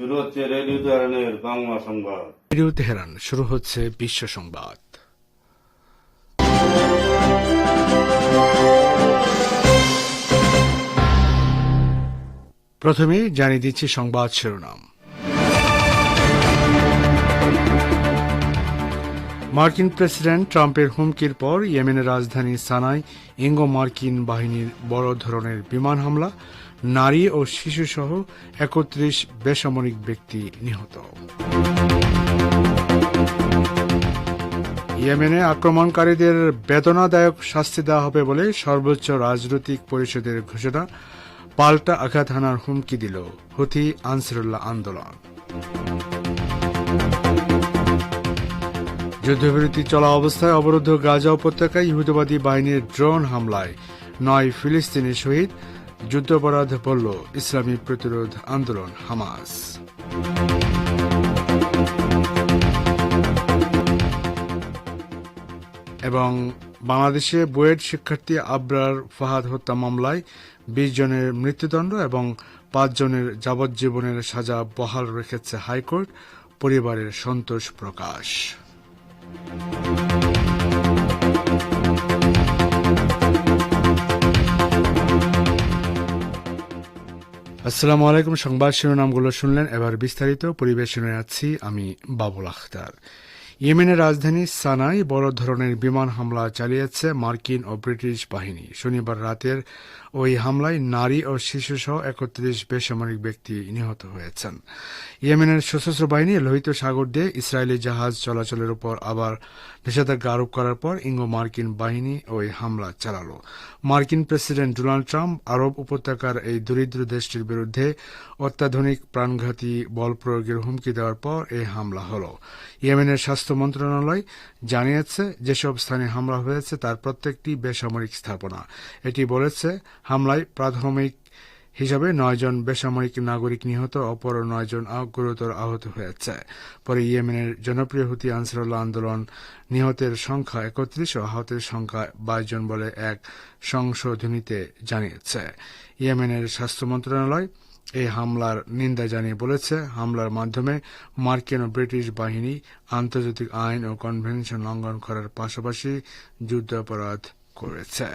শুরু হচ্ছে রেডিও তেহরানের বাংলা সংবাদ। রেডিও তেহরান, শুরু হচ্ছে বিশ্ব সংবাদ। প্রথমে জানিয়ে দিচ্ছি সংবাদ শিরোনাম। মার্কিন প্রেসিডেন্ট ট্রাম্পের হুমকির পর ইয়েমেনের রাজধানী সানায় ইঙ্গো মার্কিন বাহিনীর বড় ধরনের বিমান হামলা, নারী ও শিশুসহ ৩১ বেসামরিক ব্যক্তি নিহত। ইয়েমেনে আক্রমণকারীদের বেদনাদায়ক শাস্তি দেওয়া হবে বলে সর্বোচ্চ রাজনৈতিক পরিষদের ঘোষণা, পাল্টা আঘাত হানার হুমকি দিল হুথি আনসারুল্লাহ আন্দোলন। যুদ্ধবিরতি চলা অবস্থায় অবরুদ্ধ গাজা উপত্যকায় ইহুদিবাদী বাহিনীর ড্রোন হামলায় ৯ ফিলিস্তিনি শহীদ, যুদ্ধাপরাধ বলল ইসলামী প্রতিরোধ আন্দোলন হামাস। এবং বাংলাদেশে বুয়েট শিক্ষার্থী আবরার ফাহাদ হত্যা মামলায় ২০ জনের মৃত্যুদণ্ড এবং ৫ জনের যাবজ্জীবনের সাজা বহাল রেখেছে হাইকোর্ট, পরিবারের সন্তোষ প্রকাশ। আসসালামু আলাইকুম। সংবাদ শিরোনামগুলো শুনলেন, এবার বিস্তারিত পরিবেশনে আছি আমি বাবুল আখতার। ইয়েমেনের রাজধানী সানায় বড় ধরনের বিমান হামলা চালিয়েছে মার্কিন ও ব্রিটিশ বাহিনী। শনিবার রাতের ওই হামলায় নারী ও শিশুসহ ৩১ বেসামরিক ব্যক্তি নিহত হয়েছেন। ইয়েমেনের সশস্ত্র বাহিনী লোহিত সাগর দিয়ে ইসরায়েলি জাহাজ চলাচলের উপর আবার নিষেধাজ্ঞা আরোপ করার পর ইঙ্গো মার্কিন বাহিনী ওই হামলা চালাল। মার্কিন প্রেসিডেন্ট ডোনাল্ড ট্রাম্প আরব উপত্যকার এই দরিদ্র দেশটির বিরুদ্ধে অত্যাধুনিক প্রাণঘাতী বল প্রয়োগের হুমকি দেওয়ার পর এই হামলা হল। ইয়েমেনের স্বাস্থ্য মন্ত্রণালয় জানিয়েছে, যেসব স্থানে হামলা হয়েছে তার প্রত্যেকটি বেসামরিক স্থাপনা। এটি বলেছে, হামলায় প্রাথমিক হিসাবে ৯ জন বেসামরিক নাগরিক নিহত, অপর ৯ জন গুরুতর আহত হয়েছে। পরে ইয়েমেনের জনপ্রিয় হুথি আনসারুল্লাহ আন্দোলন নিহতের সংখ্যা ৩১ ও আহতের সংখ্যা ২২ জন বলে এক সংশোধনীতে জানিয়েছে। ইয়েমেনের স্বাস্থ্য মন্ত্রণালয় এই হামলার নিন্দা জানিয়ে বলেছে, হামলার মাধ্যমে মার্কিন ও ব্রিটিশ বাহিনী আন্তর্জাতিক আইন ও কনভেনশন লঙ্ঘন করার পাশাপাশি যুদ্ধাপরাধ করেছে।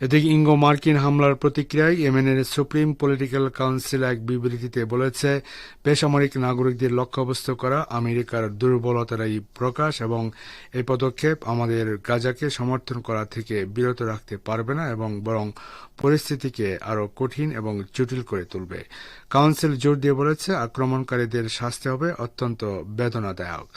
এদিকে ইঙ্গো মার্কিন হামলার প্রতিক্রিয়ায় ইয়েমেনের সুপ্রিম পলিটিক্যাল কাউন্সিল এক বিবৃতিতে বলেছে, বেসামরিক নাগরিকদের লক্ষ্যবস্তু করা আমেরিকার দুর্বলতারই প্রকাশ এবং এই পদক্ষেপ আমাদের গাজাকে সমর্থন করা থেকে বিরত রাখতে পারবে না এবং বরং পরিস্থিতিকে আরও কঠিন এবং জটিল করে তুলবে। কাউন্সিল জোর দিয়ে বলেছে, আক্রমণকারীদের শাস্তি হবে অত্যন্ত বেদনাদায়ক।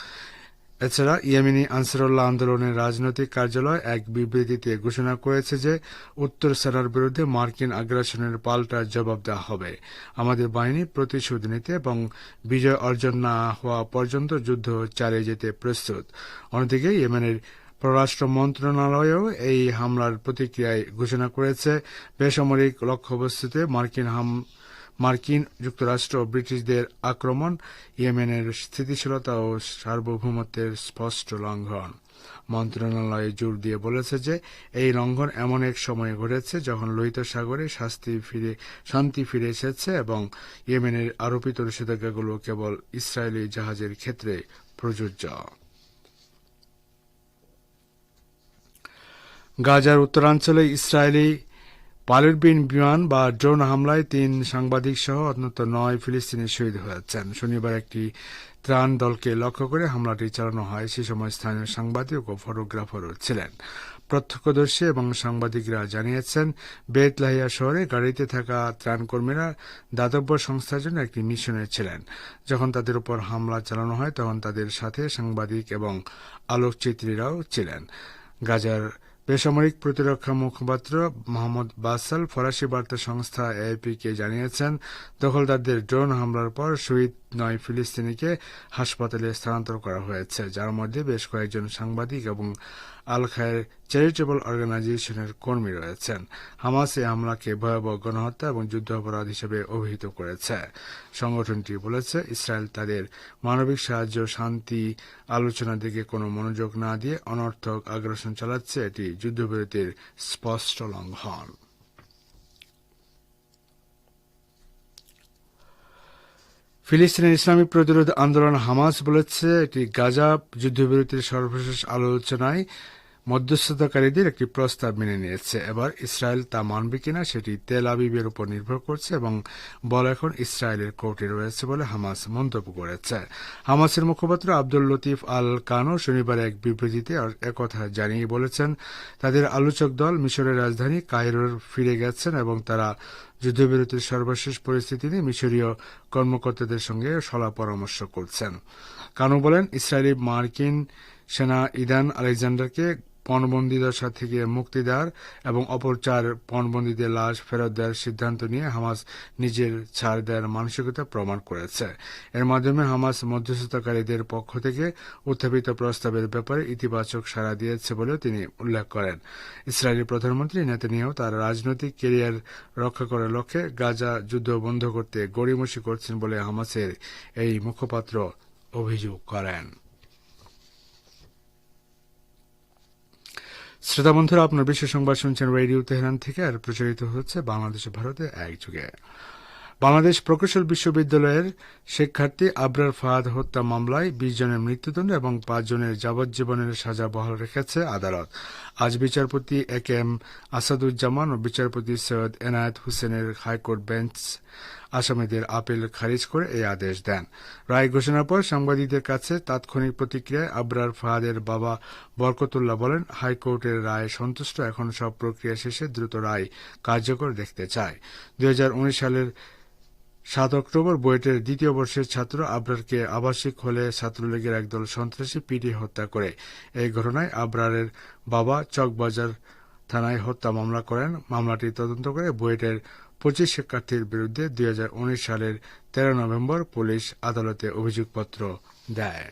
এছাড়া ইয়েমেনি আনসারুল্লাহ আন্দোলনের রাজনৈতিক কার্যালয় এক বিবৃতিতে ঘোষণা করেছে যে উত্তর সানার বিরুদ্ধে মার্কিন আগ্রাসনের পাল্টা জবাব দেওয়া হবে। আমাদের বাহিনী প্রতিশোধ নিতে এবং বিজয় অর্জন না হওয়া পর্যন্ত যুদ্ধ চালিয়ে যেতে প্রস্তুত। অন্যদিকে ইয়েমেনের পররাষ্ট্র মন্ত্রণালয়ও এই হামলার প্রতিক্রিয়ায় ঘোষণা করেছে, বেসামরিক লক্ষ্যবস্তুতে মার্কিন যুক্তরাষ্ট্র ও ব্রিটিশদের আক্রমণ ইয়েমেনের স্থিতিশীলতা ও সার্বভৌমত্বের স্পষ্ট লঙ্ঘন। মন্ত্রণালয় জোর দিয়ে বলেছে যে এই লঙ্ঘন এমন এক সময়ে ঘটেছে যখন লোহিত সাগরে শান্তি ফিরে এসেছে এবং ইয়েমেনের আরোপিত নিষেধাজ্ঞাগুলো কেবল ইসরায়েলি জাহাজের ক্ষেত্রে প্রযোজ্য। গাজার উত্তরাঞ্চলে ইসরায়েলি পাইলটবিহীন বিমান বা ড্রোন হামলায় ৩ সাংবাদিক সহ অন্তত ৯ ফিলিস্তিনি শহীদ হয়েছেন। শনিবার একটি ত্রাণ দলকে লক্ষ্য করে হামলাটি চালানো হয়। সে সময় স্থানীয় সাংবাদিক ও ফটোগ্রাফারও ছিলেন। প্রত্যক্ষদর্শী এবং সাংবাদিকরা জানিয়েছেন, বেত লাহিয়া শহরে গাড়িতে থাকা ত্রাণকর্মীরা দাতব্য সংস্থার জন্য একটি মিশনে ছিলেন। যখন তাদের উপর হামলা চালানো হয় তখন তাদের সাথে সাংবাদিক এবং আলোকচিত্রীরাও ছিলেন। গাজার বেসামরিক প্রতিরক্ষা মুখপাত্র মোহাম্মদ বাসাল ফরাসি বার্তা সংস্থা এএপি-কে জানিয়েছেন, দখলদারদের ড্রোন হামলার পর শহীদ ৯ ফিলিস্তিনিকে হাসপাতালে স্থানান্তর করা হয়েছে, যার মধ্যে বেশ কয়েকজন সাংবাদিক এবং আল খায়ের চ্যারিটেবল অর্গানাইজেশনের কর্মী রয়েছেন। হামাস এই হামলাকে ভয়াবহ গণহত্যা এবং যুদ্ধাপরাধ হিসেবে অভিহিত করেছে। সংগঠনটি বলেছে, ইসরায়েল তাদের মানবিক সাহায্য শান্তি আলোচনার দিকে কোনো মনোযোগ না দিয়ে অনর্থক আগ্রাসন চালাচ্ছে, এটি যুদ্ধবিরতির স্পষ্ট লঙ্ঘন। ফিলিস্তিনের ইসলামী প্রতিরোধ আন্দোলন হামাস বলেছে এটি গাজা যুদ্ধবিরতির সর্বশেষ আলোচনায় মধ্যস্থতাকারীদের একটি প্রস্তাব মেনে নিয়েছে। এবার ইসরায়েল তা মানবে কিনা সেটি তেল আবিবের উপর নির্ভর করছে এবং বল এখন ইসরায়েলের কোর্টে রয়েছে বলে হামাস মন্তব্য করেছে। হামাসের মুখপাত্র আব্দুল লতিফ আল কানো শনিবার এক বিবৃতিতে একথা জানিয়ে বলেছেন, তাদের আলোচক দল মিশরের রাজধানী কায়রোর ফিরে গেছেন এবং তারা যুদ্ধবিরতির সর্বশেষ পরিস্থিতি নিয়ে মিশরীয় কর্মকর্তাদের সঙ্গে সলা পরামর্শ করছেন। কানো বলেন, ইসরায়েলি মার্কিন সেনা ইদান আলেকজান্ডারকে পণবন্দি দশা থেকে মুক্তি দেওয়ার এবং অপর 4 পণবন্দীদের লাশ ফেরত দেওয়ার সিদ্ধান্ত নিয়ে হামাস নিজের ছাড় দেওয়ার মানসিকতা প্রমাণ করেছে। এর মাধ্যমে হামাস মধ্যস্থতাকারীদের পক্ষ থেকে উত্থাপিত প্রস্তাবের ব্যাপারে ইতিবাচক সাড়া দিয়েছে বলেও তিনি উল্লেখ করেন। ইসরায়েলি প্রধানমন্ত্রী নেতানিয়াহু তার রাজনৈতিক ক্যারিয়ার রক্ষা করার লক্ষ্যে গাজা যুদ্ধ বন্ধ করতে গড়িমসি করছেন বলে হামাসের এই মুখপাত্র অভিযোগ করেন। শ্রোতা বন্ধুরা, আপনার বিশ্ব সংবাদ শুনছেন রেডিও তেহরান থেকে আর প্রচারিত হচ্ছে বাংলাদেশ ও ভারতে একযোগে। বাংলাদেশ প্রকৌশল বিশ্ববিদ্যালয়ের শিক্ষার্থী আবরার ফাহাদ হত্যা মামলায় 20 জনের মৃত্যুদণ্ড এবং 5 জনের যাবজ্জীবনের সাজা বহাল রেখেছে আদালত। আজ বিচারপতি এ কে এম আসাদুজ্জামান ও বিচারপতি সৈয়দ এনায়েত হোসেনের হাইকোর্ট বেঞ্চ আসামিদের আপিল খারিজ করে এই আদেশ দেন। রায় ঘোষণার পর সাংবাদিকদের কাছে তাৎক্ষণিক প্রতিক্রিয়ায় আবরার ফাহাদের বাবা বরকতুল্লাহ বলেন, হাইকোর্টের রায় সন্তুষ্ট, এখন সব প্রক্রিয়া শেষে দ্রুত রায় কার্যকর দেখতে চায়। 2019 সালের 7 অক্টোবর বুয়েটের 2য় বর্ষের ছাত্র আবরারকে আবাসিক হলে ছাত্রলীগের একদল সন্ত্রাসী পিটিয়ে হত্যা করে। এই ঘটনায় আবরারের বাবা চকবাজার থানায় হত্যা মামলা করেন। মামলাটি তদন্ত করে বুয়েটের 25 শিক্ষার্থীর বিরুদ্ধে 2019 সালের 13 নভেম্বর পুলিশ আদালতে অভিযোগপত্র দেয়।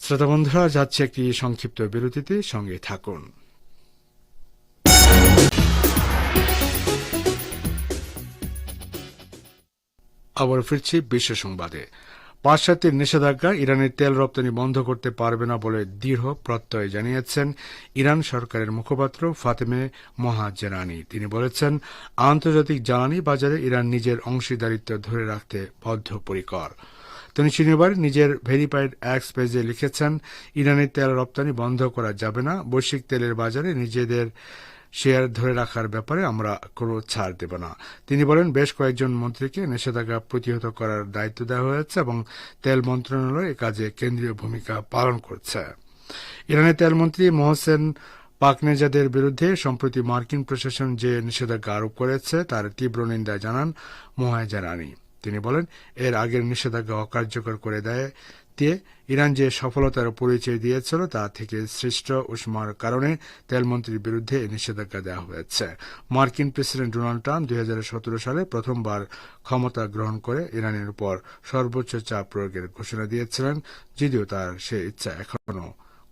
শ্রোতা বন্ধুরা, যাচ্ছে একটি সংক্ষিপ্ত বিরতিতে, সঙ্গে থাকুন। আবার ফিরছি বিশ্ব সংবাদে। পাশ্চাত্যের নিষেধাজ্ঞা ইরানের তেল রপ্তানি বন্ধ করতে পারবে না বলে দৃঢ় প্রত্যয় জানিয়েছেন ইরান সরকারের মুখপাত্র ফাতেমে মোহাজ্জেরানি। তিনি বলেছেন, আন্তর্জাতিক জ্বালানি বাজারে ইরান নিজের অংশীদারিত্ব ধরে রাখতে বদ্ধপরিকর। তিনি শনিবার নিজের ভেরিফাইড এক্স পেজে লিখেছেন, ইরানের তেল রপ্তানি বন্ধ করা যাবে না। বৈশ্বিক তেলের বাজারে নিজেদের শেয়ার ধরে রাখার ব্যাপারে আমরা কোনো ছাড় দেব না। তিনি বলেন, বেশ কয়েকজন মন্ত্রীকে নিষেধাজ্ঞা প্রতিহত করার দায়িত্ব দেওয়া হয়েছে এবং তেল মন্ত্রণালয় এ কাজে কেন্দ্রীয় ভূমিকা পালন করছে। ইরানের তেলমন্ত্রী মোহসেন পাকনেজাদের বিরুদ্ধে সম্প্রতি মার্কিন প্রশাসন যে নিষেধাজ্ঞা আরোপ করেছে তার তীব্র নিন্দা জানান মোহাজ্জেরানি। তিনি বলেন, এর আগের নিষেধাজ্ঞা অকার্যকর করে দিয়ে ইরান যে সফলতার পরিচয় দিয়েছিল তা থেকে সৃষ্ট উষ্মার কারণে তেলমন্ত্রীর বিরুদ্ধে এই নিষেধাজ্ঞা দেওয়া হয়েছে। মার্কিন প্রেসিডেন্ট ডোনাল্ড ট্রাম্প 2017 সালে প্রথমবার ক্ষমতা গ্রহণ করে ইরানের উপর সর্বোচ্চ চাপ প্রয়োগের ঘোষণা দিয়েছিলেন, যদিও তার সে ইচ্ছা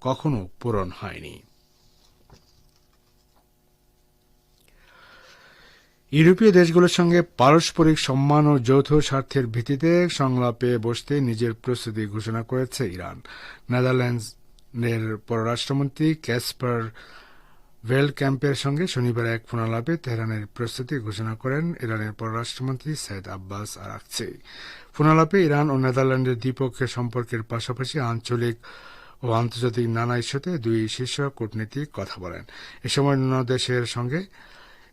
কখনো পূরণ হয়নি। ইউরোপীয় দেশগুলোর সঙ্গে পারস্পরিক সম্মান ও যৌথ স্বার্থের ভিত্তিতে সংলাপে বসতে নিজের প্রস্তুতি ঘোষণা করেছে ইরান। নেদারল্যান্ডসের পররাষ্ট্রমন্ত্রী ক্যাসপার ভেলক্যাম্পের সঙ্গে শনিবার এক ফোনালাপে তেহরানের প্রস্তুতি ঘোষণা করেন ইরানের পররাষ্ট্রমন্ত্রী সৈয়দ আব্বাস আরাকচি। ফোনালাপে ইরান ও নেদারল্যান্ডের দ্বিপক্ষীয় সম্পর্কের পাশাপাশি আঞ্চলিক ও আন্তর্জাতিক নানা ইস্যুতে দুই শীর্ষ কূটনীতিক কথা বলেন। এ সময় অন্য দেশের সঙ্গে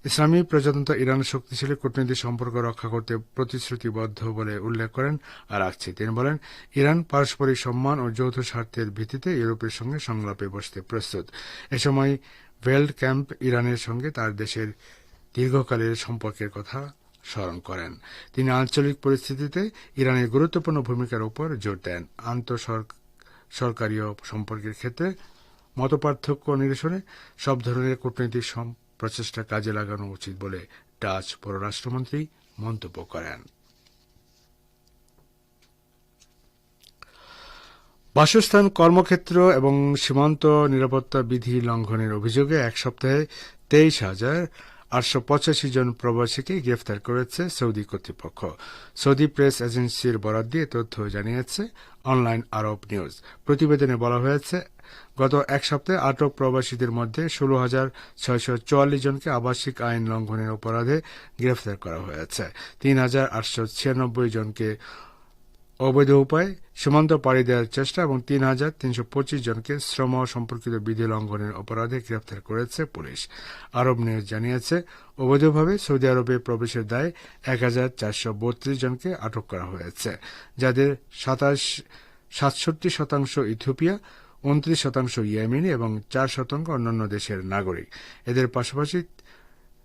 ইসলামী প্রজাতন্ত্র ইরান শক্তিশালী কূটনৈতিক সম্পর্ক রক্ষা করতে প্রতিশ্রুতিবদ্ধ বলে উল্লেখ করেন আরাকচি। তিনি বলেন, ইরান পারস্পরিক সম্মান ও যৌথ স্বার্থের ভিত্তিতে ইউরোপের সঙ্গে সংলাপে বসতে প্রস্তুত। এ সময় ভেল্ড ক্যাম্প ইরানের সঙ্গে তার দেশের দীর্ঘকালের সম্পর্কের কথা স্মরণ করেন। তিনি আঞ্চলিক পরিস্থিতিতে ইরানের গুরুত্বপূর্ণ ভূমিকার উপর জোর দেন। আন্তঃসরকারীয় সম্পর্কের ক্ষেত্রে মতপার্থক্য নিরসনে সব ধরনের কূটনৈতিক প্রচেষ্টা কাজে লাগানো উচিত বলে ডাচ পররাষ্ট্রমন্ত্রী মন্তব্য করেন। বাসস্থান, কর্মক্ষেত্র এবং সীমান্ত নিরাপত্তা বিধি লঙ্ঘনের অভিযোগে এক সপ্তাহে 23,885 জন প্রবাসীকে গ্রেফতার করেছে সৌদি কর্তৃপক্ষ। সৌদি প্রেস এজেন্সির বরাত দিয়ে তথ্য জানিয়েছে অনলাইন আরব নিউজ। প্রতিবেদনে বলা হয়েছে, গত এক সপ্তাহে আটক প্রবাসীদের মধ্যে 16,644 জনকে আবাসিক আইন লঙ্ঘনের অপরাধে গ্রেফতার করা হয়েছে। 3,896 জনকে অবৈধ উপায়ে সীমান্ত পাড়ি দেওয়ার চেষ্টা এবং 3,325 জনকে শ্রম সম্পর্কিত বিধি লঙ্ঘনের অপরাধে গ্রেফতার করেছে পুলিশ। আরব নিউজ জানিয়েছে, অবৈধভাবে সৌদি আরবে প্রবেশের দায়ে 1,432 জনকে আটক করা হয়েছে, যাদের 67% ইথিওপিয়া, 29% ইয়েমেনি এবং 4% অন্যান্য দেশের নাগরিক। এদের পাশাপাশি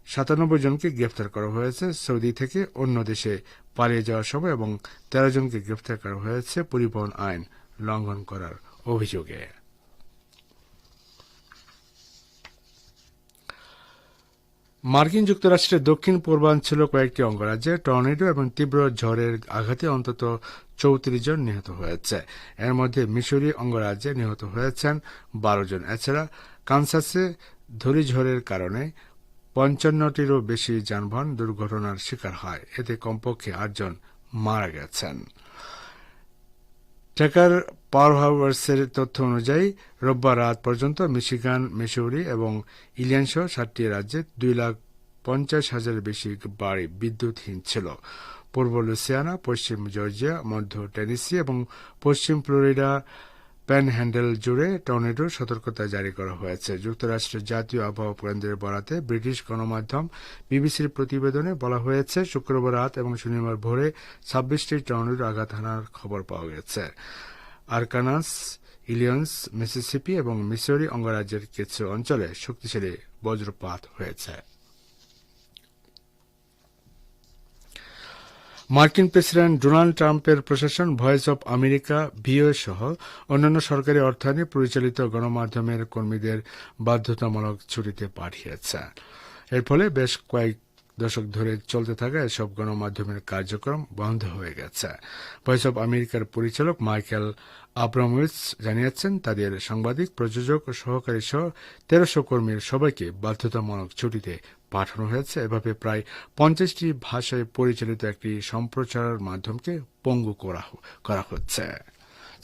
97 জনকে গ্রেফতার করা হয়েছে সৌদি থেকে অন্য দেশে পালিয়ে যাওয়ার সময় এবং 13 জনকে গ্রেফতার করা হয়েছে পরিবহন আইন লঙ্ঘন করার অভিযোগে। মার্কিন যুক্তরাষ্ট্রের দক্ষিণ পূর্বাঞ্চল কয়েকটি অঙ্গরাজ্যে টর্নেডো এবং তীব্র ঝড়ের আঘাতে অন্তত 34 জন নিহত হয়েছে। এর মধ্যে মিসৌরি অঙ্গরাজ্যে নিহত হয়েছেন 12 জন। এছাড়া কানসাসে ধূলিঝড়ের কারণে 55টিরও বেশি যানবাহন দুর্ঘটনার শিকার হয়, এতে কমপক্ষে 8 জন মারা গেছেন। ট্র্যাকার পাওয়ারহাউসের তথ্য অনুযায়ী রোববার রাত পর্যন্ত মিশিগান, মিসৌরি এবং ইলিনয়সহ 7টি রাজ্যে 2,50,000 বেশি বাড়ি বিদ্যুৎহীন ছিল। পূর্ব লুইসিয়ানা, পশ্চিম জর্জিয়া, মধ্য টেনেসি এবং পশ্চিম ফ্লোরিডা প্যানহ্যান্ডেল জুড়ে টর্নেডোর সতর্কতা জারি করা হয়েছে। যুক্তরাষ্ট্রের জাতীয় আবহাওয়া কেন্দ্রের বরাতে ব্রিটিশ গণমাধ্যম বিবিসির প্রতিবেদনে বলা হয়েছে, শুক্রবার রাত এবং শনিবার ভোরে 26টি টর্নেডো আঘাত হানার খবর পাওয়া গেছে। আরকানসাস, ইলিনয়স, মিসিসিপি এবং মিসৌরি অঙ্গরাজ্যের কিছু অঞ্চলে শক্তিশালী বজ্রপাত হয়েছে। মার্কিন প্রেসিডেন্ট ডোনাল্ড ট্রাম্পের প্রশাসন ভয়েস অব আমেরিকা, ভিওএ সহ অন্যান্য সরকারি অর্থায়নে পরিচালিত গণমাধ্যমের কর্মীদের বাধ্যতামূলক ছুটিতে পাঠিয়েছে। এর ফলে বেশ কয়েক দশক ধরে চলতে থাকা এসব গণমাধ্যমের কার্যক্রম বন্ধ হয়ে গেছে। ভয়েস অব আমেরিকার পরিচালক মাইকেল আব্রামোভিচ জানিয়েছেন, তাদের সাংবাদিক, প্রযোজক ও সহকারী সহ 1300 কর্মীর সবাইকে বাধ্যতামূলক ছুটিতে পাঠানো হয়েছে। এভাবে প্রায় 50টি ভাষায় পরিচালিত একটি সম্প্রচার মাধ্যমকে পঙ্গু করা হচ্ছে।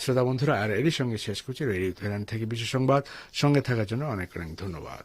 শ্রোতা বন্ধুরা, আর এরই সঙ্গে শেষ করছি রেডিও তেহরান থেকে বিশেষ সংবাদ। সঙ্গে থাকার জন্য অনেক অনেক ধন্যবাদ।